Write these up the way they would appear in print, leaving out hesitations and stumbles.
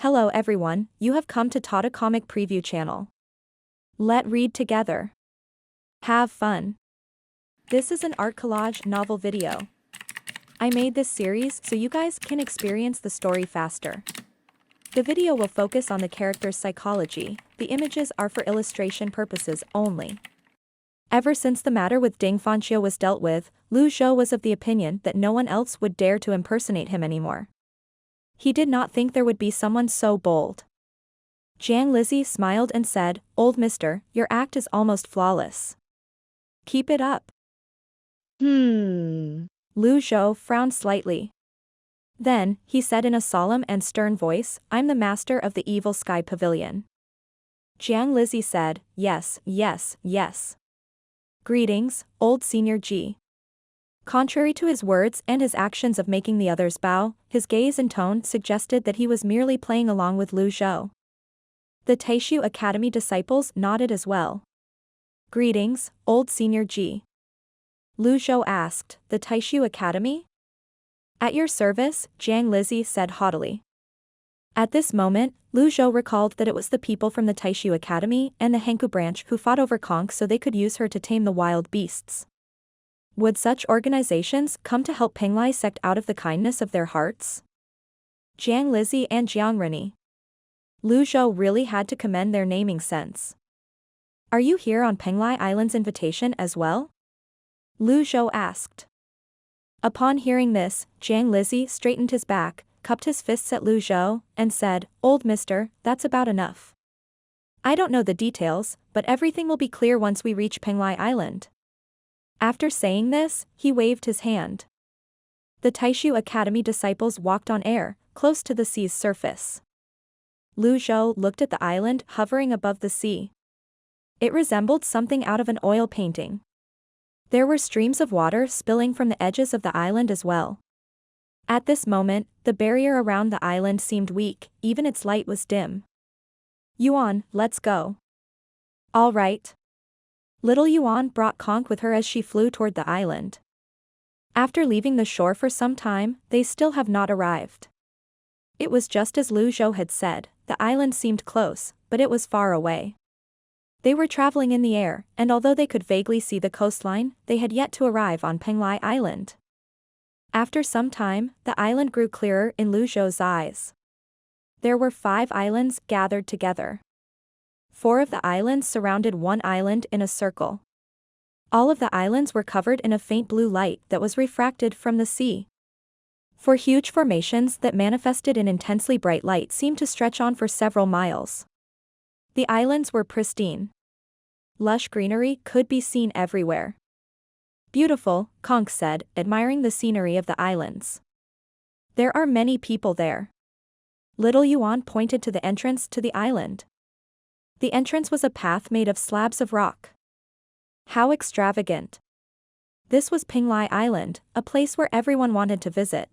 Hello everyone, you have come to Tata Comic Preview channel. Let read together. Have fun. This is an art collage novel video. I made this series so you guys can experience the story faster. The video will focus on the character's psychology, the images are for illustration purposes only. Ever since the matter with Ding Fanxiu was dealt with, Zhou was of the opinion that no one else would dare to impersonate him anymore. He did not think there would be someone so bold. Jiang Lizzie smiled and said, "Old mister, your act is almost flawless. Keep it up." Zhou frowned slightly. Then, he said in a solemn and stern voice, "I'm the master of the evil sky pavilion." Jiang Lizzie said, "Yes, yes, yes. Greetings, old senior G." Contrary to his words and his actions of making the others bow, his gaze and tone suggested that he was merely playing along with Zhou. The Taishu Academy disciples nodded as well. "Greetings, old senior G." Zhou asked, "The Taishu Academy?" "At your service," Jiang Lizzie said haughtily. At this moment, Zhou recalled that it was the people from the Taishu Academy and the Hanku branch who fought over Conk so they could use her to tame the wild beasts. Would such organizations come to help Penglai sect out of the kindness of their hearts? Jiang Lizzie and Jiang Rini. Zhou really had to commend their naming sense. "Are you here on Penglai Island's invitation as well?" Zhou asked. Upon hearing this, Jiang Lizzie straightened his back, cupped his fists at Zhou, and said, "Old mister, that's about enough. I don't know the details, but everything will be clear once we reach Penglai Island." After saying this, he waved his hand. The Taishu Academy disciples walked on air, close to the sea's surface. Zhou looked at the island hovering above the sea. It resembled something out of an oil painting. There were streams of water spilling from the edges of the island as well. At this moment, the barrier around the island seemed weak, even its light was dim. "Yuan, let's go." "All right." Little Yuan brought Conk with her as she flew toward the island. After leaving the shore for some time, they still have not arrived. It was just as Zhou had said, the island seemed close, but it was far away. They were traveling in the air, and although they could vaguely see the coastline, they had yet to arrive on Penglai Island. After some time, the island grew clearer in Zhou's eyes. There were 5 islands gathered together. 4 of the islands surrounded one island in a circle. All of the islands were covered in a faint blue light that was refracted from the sea. 4 huge formations that manifested in intensely bright light seemed to stretch on for several miles. The islands were pristine. Lush greenery could be seen everywhere. "Beautiful," Conk said, admiring the scenery of the islands. "There are many people there." Little Yuan pointed to the entrance to the island. The entrance was a path made of slabs of rock. How extravagant. This was Penglai Island, a place where everyone wanted to visit.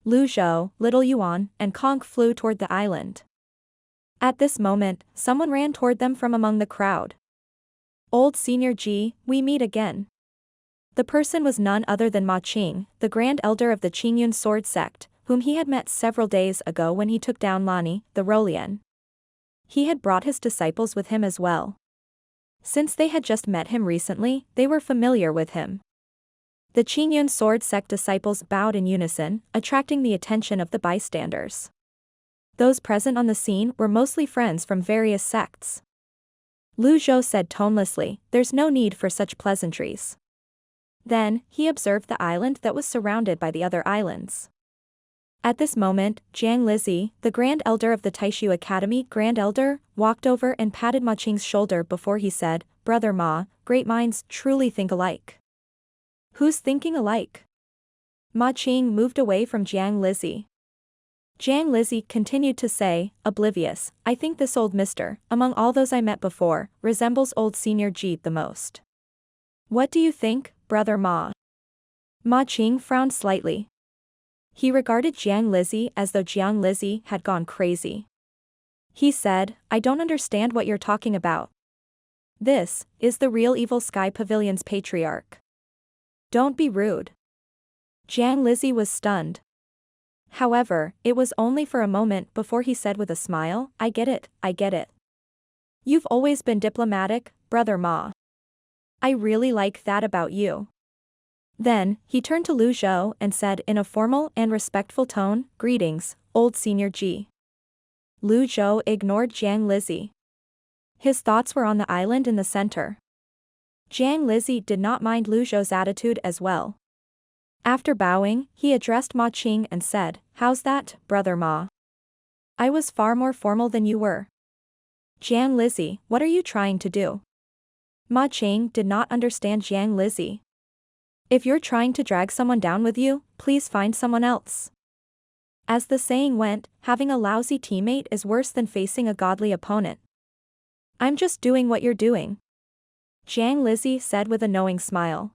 Zhou, Little Yuan, and Conk flew toward the island. At this moment, someone ran toward them from among the crowd. "Old Senior G, we meet again." The person was none other than Ma Qing, the Grand Elder of the Qingyun Sword Sect, whom he had met several days ago when he took down Lani, the Rolian. He had brought his disciples with him as well. Since they had just met him recently, they were familiar with him. The Qingyun Sword Sect disciples bowed in unison, attracting the attention of the bystanders. Those present on the scene were mostly friends from various sects. Zhou said tonelessly, "There's no need for such pleasantries." Then, he observed the island that was surrounded by the other islands. At this moment, Jiang Lizzie, the Grand Elder of the Taishu Academy Grand Elder, walked over and patted Ma Qing's shoulder before he said, "Brother Ma, great minds truly think alike." "Who's thinking alike?" Ma Qing moved away from Jiang Lizzie. Jiang Lizzie continued to say, oblivious, "I think this old mister, among all those I met before, resembles old Senior G the most." "What do you think, Brother Ma?" Ma Qing frowned slightly. He regarded Jiang Lizzie as though Jiang Lizzie had gone crazy. He said, "I don't understand what you're talking about. This is the real Evil Sky Pavilion's Patriarch. Don't be rude." Jiang Lizzie was stunned. However, it was only for a moment before he said with a smile, I get it, I get it. You've always been diplomatic, brother Ma. I really like that about you. Then, he turned to Lu Zhou and said in a formal and respectful tone, Greetings, old senior G. Lu Zhou ignored Jiang Lizzie. His thoughts were on the island in the center. Jiang Lizzie did not mind Lu Zhou's attitude as well. After bowing, he addressed Ma Qing and said, How's that, brother Ma? I was far more formal than you were. Jiang Lizzie, what are you trying to do? Ma Qing did not understand Jiang Lizzie. If you're trying to drag someone down with you, please find someone else. As the saying went, having a lousy teammate is worse than facing a godly opponent. I'm just doing what you're doing. Jiang Lizzie said with a knowing smile.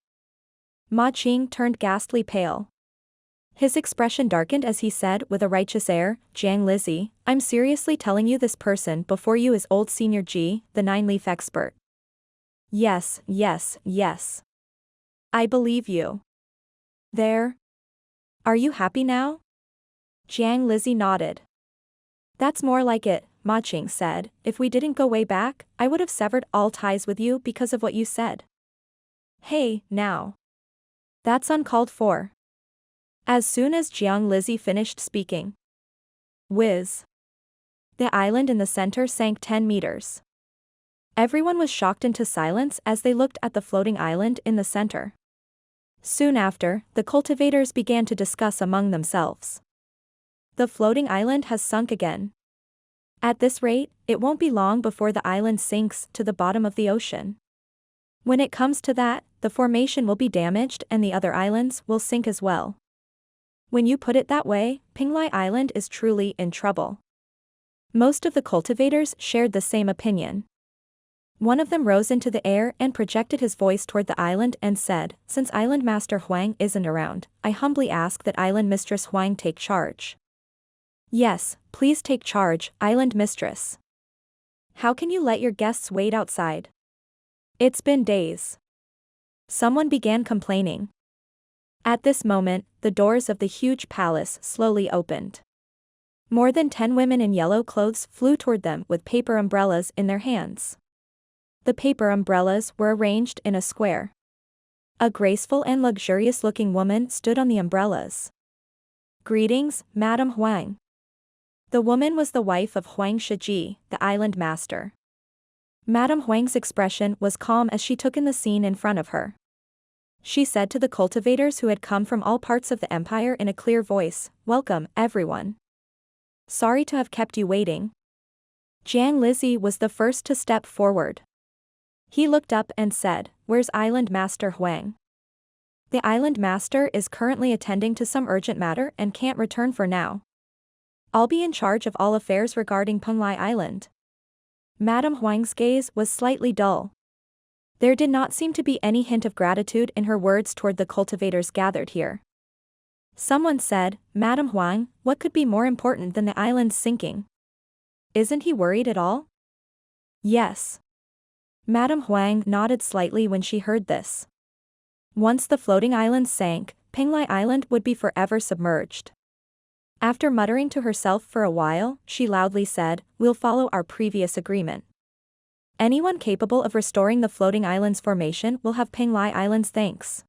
Ma Qing turned ghastly pale. His expression darkened as he said with a righteous air, Jiang Lizzie, I'm seriously telling you this person before you is old senior G, the 9-leaf expert. Yes, yes, yes. I believe you. There. Are you happy now? Jiang Lizzie nodded. That's more like it, Ma Qing said, if we didn't go way back, I would have severed all ties with you because of what you said. Hey, now. That's uncalled for. As soon as Jiang Lizzie finished speaking. Whiz. The island in the center sank 10 meters. Everyone was shocked into silence as they looked at the floating island in the center. Soon after, the cultivators began to discuss among themselves. The floating island has sunk again. At this rate, it won't be long before the island sinks to the bottom of the ocean. When it comes to that, the formation will be damaged and the other islands will sink as well. When you put it that way, Pinglai Island is truly in trouble. Most of the cultivators shared the same opinion. One of them rose into the air and projected his voice toward the island and said, Since Island Master Huang isn't around, I humbly ask that Island Mistress Huang take charge. Yes, please take charge, Island Mistress. How can you let your guests wait outside? It's been days. Someone began complaining. At this moment, the doors of the huge palace slowly opened. More than 10 women in yellow clothes flew toward them with paper umbrellas in their hands. The paper umbrellas were arranged in a square. A graceful and luxurious-looking woman stood on the umbrellas. Greetings, Madam Huang. The woman was the wife of Huang Shiji, the island master. Madame Huang's expression was calm as she took in the scene in front of her. She said to the cultivators who had come from all parts of the empire in a clear voice, Welcome, everyone. Sorry to have kept you waiting. Jiang Lizzie was the first to step forward. He looked up and said, Where's Island Master Huang? The island master is currently attending to some urgent matter and can't return for now. I'll be in charge of all affairs regarding Penglai Island. Madame Huang's gaze was slightly dull. There did not seem to be any hint of gratitude in her words toward the cultivators gathered here. Someone said, Madame Huang, what could be more important than the island's sinking? Isn't he worried at all? Yes. Madame Huang nodded slightly when she heard this. Once the floating island sank, Penglai Island would be forever submerged. After muttering to herself for a while, she loudly said, We'll follow our previous agreement. Anyone capable of restoring the floating island's formation will have Penglai Island's thanks.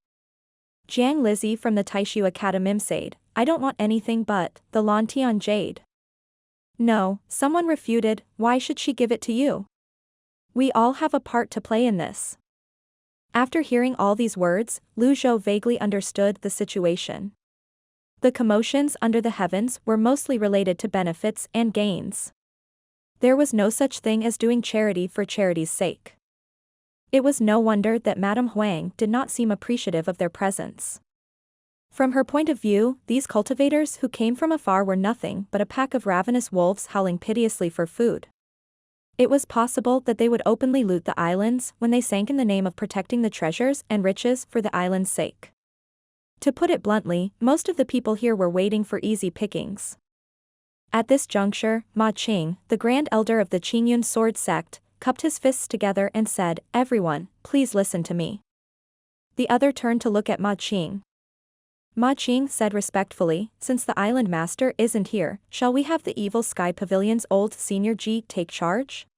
Jiang Lizzie from the Taishu Academy said, I don't want anything but the Lantian Jade. No, someone refuted, why should she give it to you? We all have a part to play in this. After hearing all these words, Lu Zhou vaguely understood the situation. The commotions under the heavens were mostly related to benefits and gains. There was no such thing as doing charity for charity's sake. It was no wonder that Madame Huang did not seem appreciative of their presence. From her point of view, these cultivators who came from afar were nothing but a pack of ravenous wolves howling piteously for food. It was possible that they would openly loot the islands when they sank in the name of protecting the treasures and riches for the island's sake. To put it bluntly, most of the people here were waiting for easy pickings. At this juncture, Ma Qing, the Grand Elder of the Qingyun Sword Sect, cupped his fists together and said, Everyone, please listen to me. The other turned to look at Ma Qing. Ma Qing said respectfully, since the island master isn't here, shall we have the evil sky pavilion's old senior Ji take charge?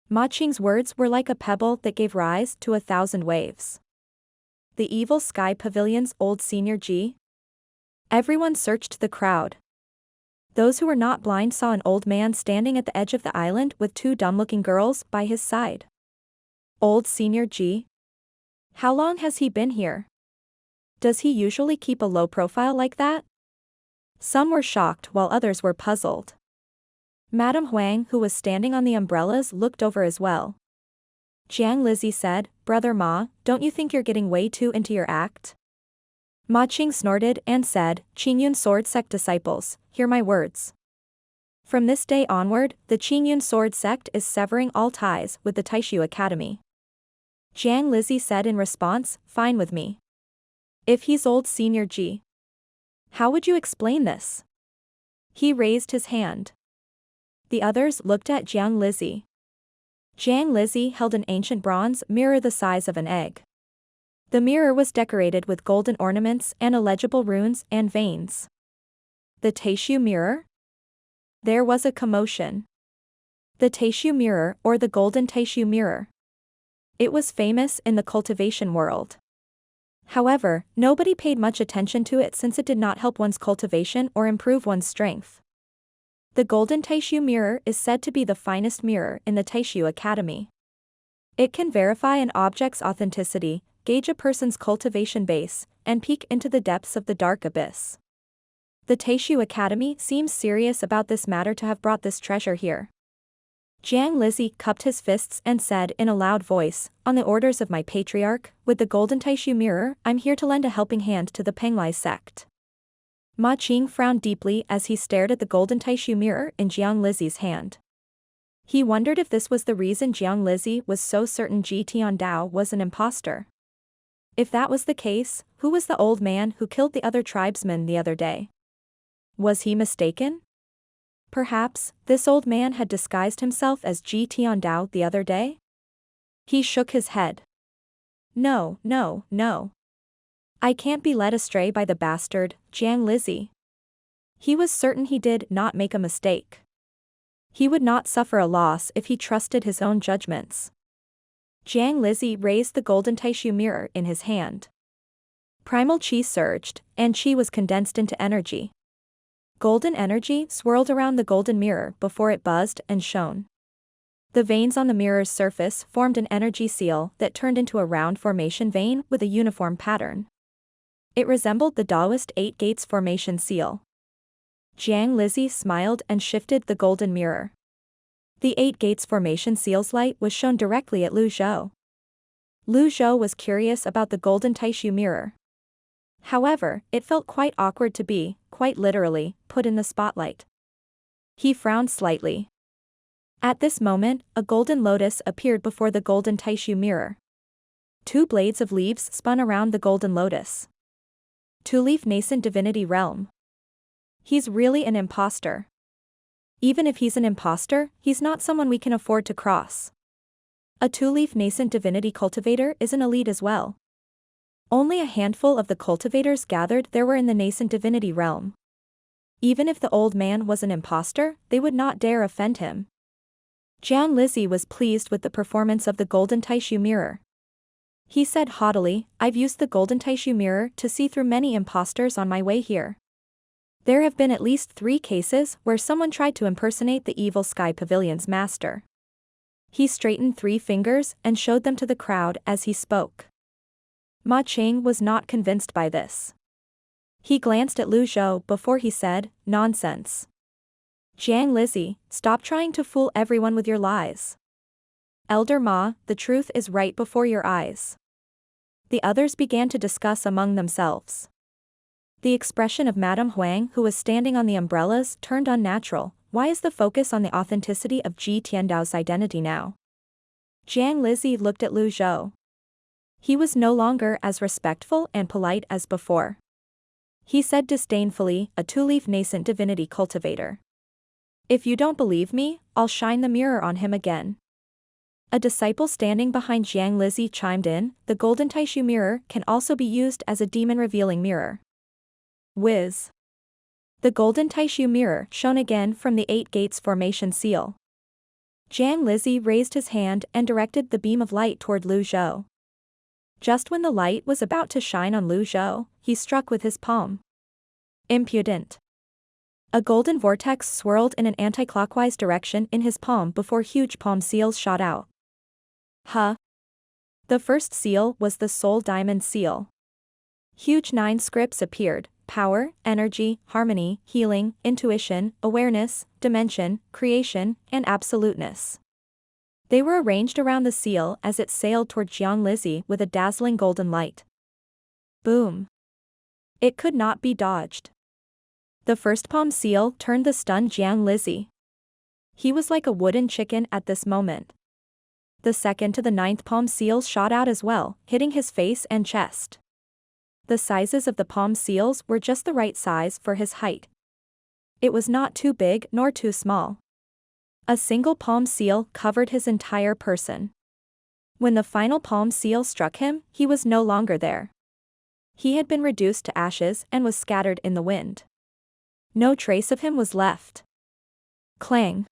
Ma Qing's words were like a pebble that gave rise to 1,000 waves. The evil sky pavilion's old senior Ji? Everyone searched the crowd. Those who were not blind saw an old man standing at the edge of the island with 2 dumb-looking girls by his side. Old senior Ji? How long has he been here? Does he usually keep a low profile like that? Some were shocked while others were puzzled. Madame Huang, who was standing on the umbrellas, looked over as well. Jiang Lizzie said, Brother Ma, don't you think you're getting way too into your act? Ma Qing snorted and said, Qingyun Sword Sect disciples, hear my words. From this day onward, the Qingyun Sword Sect is severing all ties with the Taishu Academy. Jiang Lizzie said in response, fine with me. If he's old senior Ji. How would you explain this? He raised his hand. The others looked at Jiang Lizzie. Jiang Lizzie held an ancient bronze mirror the size of an egg. The mirror was decorated with golden ornaments and illegible runes and veins. The Taishu mirror? There was a commotion. The Taishu mirror, or the golden Taishu mirror. It was famous in the cultivation world. However, nobody paid much attention to it since it did not help one's cultivation or improve one's strength. The golden Taishu mirror is said to be the finest mirror in the Taishu Academy. It can verify an object's authenticity, gauge a person's cultivation base, and peek into the depths of the dark abyss. The Taishu Academy seems serious about this matter to have brought this treasure here. Jiang Lizzie cupped his fists and said in a loud voice, on the orders of my Patriarch, with the golden Taishu mirror, I'm here to lend a helping hand to the Penglai sect. Ma Qing frowned deeply as he stared at the golden Taishu mirror in Jiang Lizzie's hand. He wondered if this was the reason Jiang Lizzie was so certain Ji Tiandao was an imposter. If that was the case, who was the old man who killed the other tribesmen the other day? Was he mistaken? Perhaps, this old man had disguised himself as Ji Tiandao the other day? He shook his head. No, no, no. I can't be led astray by the bastard, Jiang Lizzie. He was certain he did not make a mistake. He would not suffer a loss if he trusted his own judgments. Jiang Lizzie raised the golden Taishu mirror in his hand. Primal chi surged, and chi was condensed into energy. Golden energy swirled around the golden mirror before it buzzed and shone. The veins on the mirror's surface formed an energy seal that turned into a round formation vein with a uniform pattern. It resembled the Taoist 8 Gates formation seal. Jiang Lizzie smiled and shifted the golden mirror. The 8 Gates formation seal's light was shown directly at Lu Zhou. Lu Zhou was curious about the golden Taishu mirror. However, it felt quite awkward to be, quite literally, put in the spotlight. He frowned slightly. At this moment, a golden lotus appeared before the golden Taishu mirror. 2 blades of leaves spun around the golden lotus. 2-leaf nascent divinity realm. He's really an imposter. Even if he's an imposter, he's not someone we can afford to cross. A 2-leaf nascent divinity cultivator is an elite as well. Only a handful of the cultivators gathered there were in the nascent divinity realm. Even if the old man was an imposter, they would not dare offend him. Jiang Lizzie was pleased with the performance of the golden Taishu mirror. He said haughtily, I've used the golden Taishu mirror to see through many imposters on my way here. There have been at least 3 cases where someone tried to impersonate the evil sky pavilion's master. He straightened 3 fingers and showed them to the crowd as he spoke. Ma Qing was not convinced by this. He glanced at Lu Zhou before he said, nonsense. Jiang Lizzie, stop trying to fool everyone with your lies. Elder Ma, the truth is right before your eyes. The others began to discuss among themselves. The expression of Madame Huang, who was standing on the umbrellas, turned unnatural. Why is the focus on the authenticity of Ji Tiandao's identity now? Jiang Lizzie looked at Lu Zhou. He was no longer as respectful and polite as before. He said disdainfully, a 2-leaf nascent divinity cultivator. If you don't believe me, I'll shine the mirror on him again. A disciple standing behind Jiang Lizzie chimed in, the golden Taishu mirror can also be used as a demon-revealing mirror. Whiz. The golden Taishu mirror shone again from the 8 gates formation seal. Jiang Lizzie raised his hand and directed the beam of light toward Lu Zhou. Just when the light was about to shine on Lu Zhou, he struck with his palm. Impudent. A golden vortex swirled in an anti-clockwise direction in his palm before huge palm seals shot out. Huh? The first seal was the Soul Diamond seal. Huge 9 scripts appeared: power, energy, harmony, healing, intuition, awareness, dimension, creation, and absoluteness. They were arranged around the seal as it sailed toward Jiang Lizzie with a dazzling golden light. Boom. It could not be dodged. The first palm seal turned the stunned Jiang Lizzie. He was like a wooden chicken at this moment. The second to the 9th palm seals shot out as well, hitting his face and chest. The sizes of the palm seals were just the right size for his height. It was not too big nor too small. A single palm seal covered his entire person. When the final palm seal struck him, he was no longer there. He had been reduced to ashes and was scattered in the wind. No trace of him was left. Clang.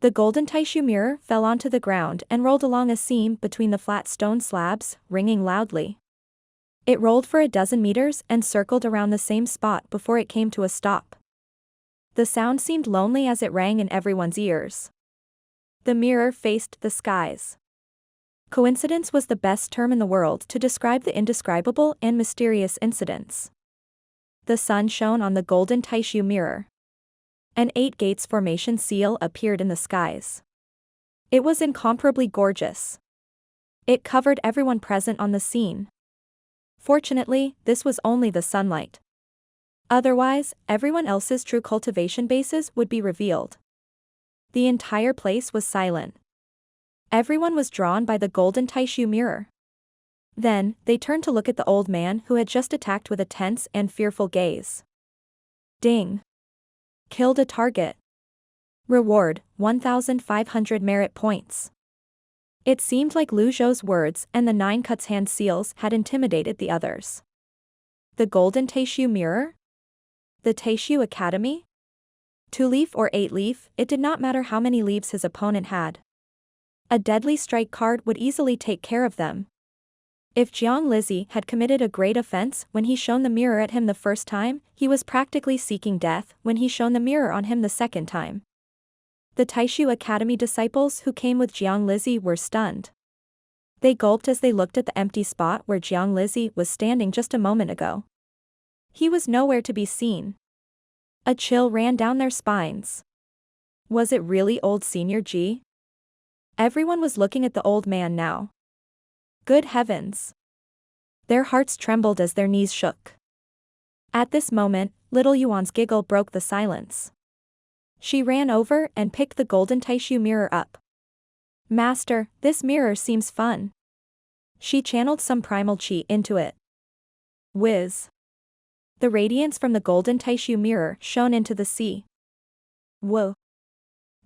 The golden Taishu mirror fell onto the ground and rolled along a seam between the flat stone slabs, ringing loudly. It rolled for a dozen meters and circled around the same spot before it came to a stop. The sound seemed lonely as it rang in everyone's ears. The mirror faced the skies. Coincidence was the best term in the world to describe the indescribable and mysterious incidents. The sun shone on the golden Taishu mirror. An 8 gates formation seal appeared in the skies. It was incomparably gorgeous. It covered everyone present on the scene. Fortunately, this was only the sunlight. Otherwise, everyone else's true cultivation bases would be revealed. The entire place was silent. Everyone was drawn by the golden Taishu mirror. Then, they turned to look at the old man who had just attacked with a tense and fearful gaze. Ding. Killed a target. Reward, 1,500 merit points. It seemed like Lu Zhou's words and the 9 cuts hand seals had intimidated the others. The golden Taishu mirror? The Taishu Academy? 2-leaf or 8-leaf, it did not matter how many leaves his opponent had. A deadly strike card would easily take care of them. If Jiang Lizzie had committed a great offense when he shone the mirror at him the first time, he was practically seeking death when he shone the mirror on him the second time. The Taishu Academy disciples who came with Jiang Lizzie were stunned. They gulped as they looked at the empty spot where Jiang Lizzie was standing just a moment ago. He was nowhere to be seen. A chill ran down their spines. Was it really old Senior Ji? Everyone was looking at the old man now. Good heavens! Their hearts trembled as their knees shook. At this moment, little Yuan's giggle broke the silence. She ran over and picked the golden Taishu mirror up. Master, this mirror seems fun. She channeled some primal chi into it. Whiz. The radiance from the golden Taishu mirror shone into the sea. Whoa.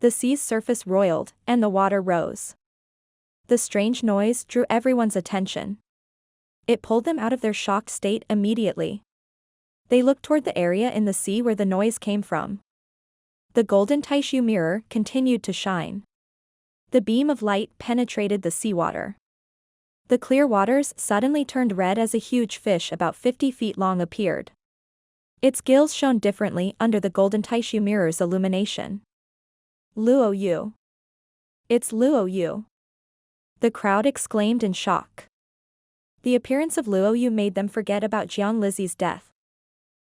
The sea's surface roiled, and the water rose. The strange noise drew everyone's attention. It pulled them out of their shocked state immediately. They looked toward the area in the sea where the noise came from. The golden Taishu mirror continued to shine. The beam of light penetrated the seawater. The clear waters suddenly turned red as a huge fish about 50 feet long appeared. Its gills shone differently under the golden Taishu mirror's illumination. Luo Yu. It's Luo Yu. The crowd exclaimed in shock. The appearance of Luo Yu made them forget about Jiang Lizzie's death.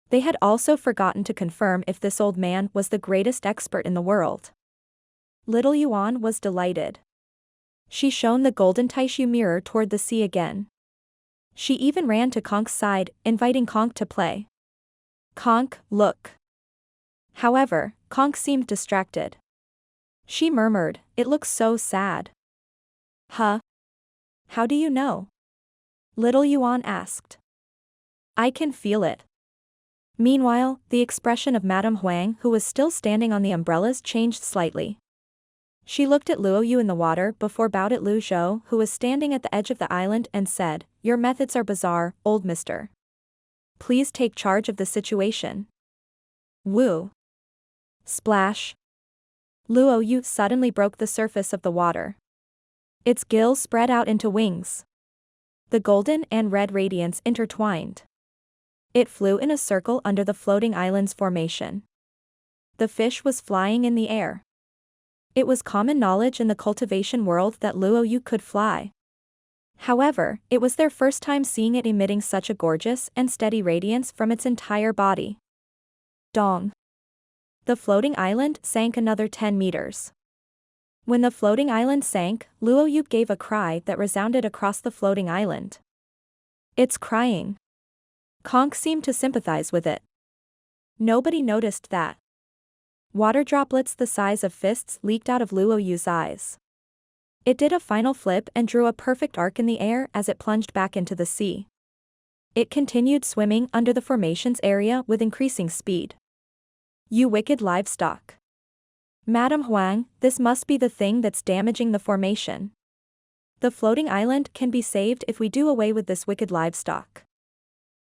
They had also forgotten to confirm if this old man was the greatest expert in the world. Little Yuan was delighted. She shone the golden Taishu mirror toward the sea again. She even ran to Konk's side, inviting Konk to play. Konk, look. However, Konk seemed distracted. She murmured, it looks so sad. Huh? How do you know? Little Yuan asked. I can feel it. Meanwhile, the expression of Madame Huang, who was still standing on the umbrellas, changed slightly. She looked at Luo Yu in the water before bowed at Lu Zhou, who was standing at the edge of the island, and said, Your methods are bizarre, old mister. please take charge of the situation. Woo. Splash. Luo Yu suddenly broke the surface of the water. Its gills spread out into wings. The golden and red radiance intertwined. It flew in a circle under the floating island's formation. The fish was flying in the air. It was common knowledge in the cultivation world that Luo Yu could fly. However, it was their first time seeing it emitting such a gorgeous and steady radiance from its entire body. Dong. The floating island sank another 10 meters. When the floating island sank, Luo Yu gave a cry that resounded across the floating island. It's crying. Conch seemed to sympathize with it. Nobody noticed that. Water droplets the size of fists leaked out of Luo Yu's eyes. It did a final flip and drew a perfect arc in the air as it plunged back into the sea. It continued swimming under the formation's area with increasing speed. You wicked livestock. Madam Huang, this must be the thing that's damaging the formation. The floating island can be saved if we do away with this wicked livestock.